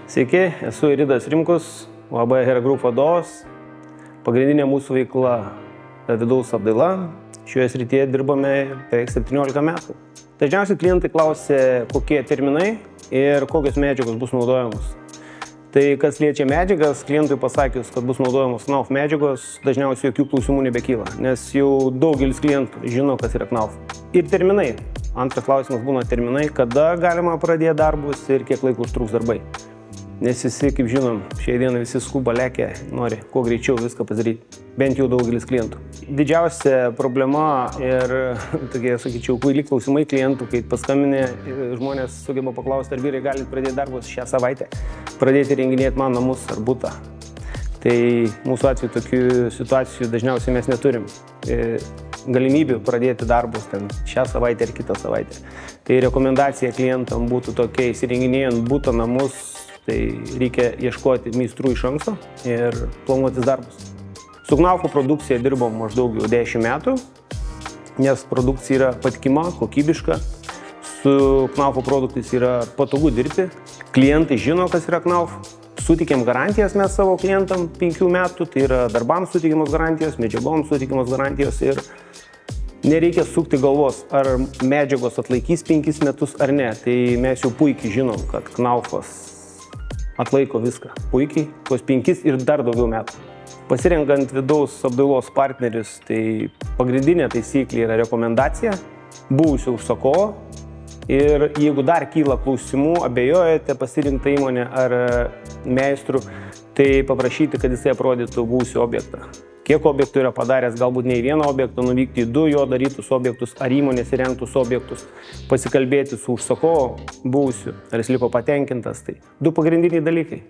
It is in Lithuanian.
Sveiki, esu Ridas Rimkus, UAB Hera Group vadovas. Pagrindinė mūsų veikla vidaus apdaila. Šioje srityje dirbame beveik 17 metų. Dažniausiai klientai klausia, kokie terminai ir kokios medžiagos bus naudojamos. Tai kas liečia medžiagas, klientui pasakius, kad bus naudojamos Knauf medžiagos, dažniausiai jokių klausimų nebekyla, nes jau daugelis klientų žino, kas yra Knauf. Ir terminai. Antras klausimas būna terminai, kada galima pradėti darbus ir kiek laiko užtruks darbai. Nes visi, kaip žinom, šiai dienai visi skuba, lekia, nori kuo greičiau viską padaryti, bent jau daugelis klientų. Didžiausia problema ir tokie, sakyčiau, kvaili klausimai klientų, kai paskambinę žmonės sugeba paklausti, ar vyrai gali pradėti darbus šią savaitę, pradėti renginėti man namus ar butą. Tai mūsų atveju tokių situacijų dažniausiai mes neturim galimybių pradėti darbus ten šią savaitę ar kitą savaitę. Tai rekomendacija klientam būtų tokia, įsirenginėjant butą namus, tai reikia ieškoti meistrų iš anksto ir planuotis darbus. Su Knaufo produkcija dirbom maždaug jau 10 metų, nes produkcija yra patikima, kokybiška. Su Knaufo produktais yra patogu dirbti. Klientai žino, kas yra Knauf. Sutikėm garantijas mes savo klientam 5 metų, tai yra darbams sutikimos garantijos, medžiagoms sutikimos garantijos ir nereikia sukti galvos, ar medžiagos atlaikys 5 metus ar ne. Tai mes jau puikiai žinom, kad Knaufas atlaiko viską puikiai, tuos 5 ir dar daugiau metų. Pasirenkant vidaus apdailos partnerius, tai pagrindinė taisyklė yra rekomendacija buvusio užsakovo. Ir jeigu dar kyla klausimų, abejojate pasirinktą įmonę ar meistrų, tai paprašyti, kad jisai aprodytų buvusį objektą. Kiek objektų yra padaręs, galbūt ne į vieną objektą, nuvykti į 2 jo darytus objektus ar įmonės įrengtus objektus, pasikalbėti su užsakovu buvusiu, ar jis liko patenkintas. Tai 2 pagrindiniai dalykai.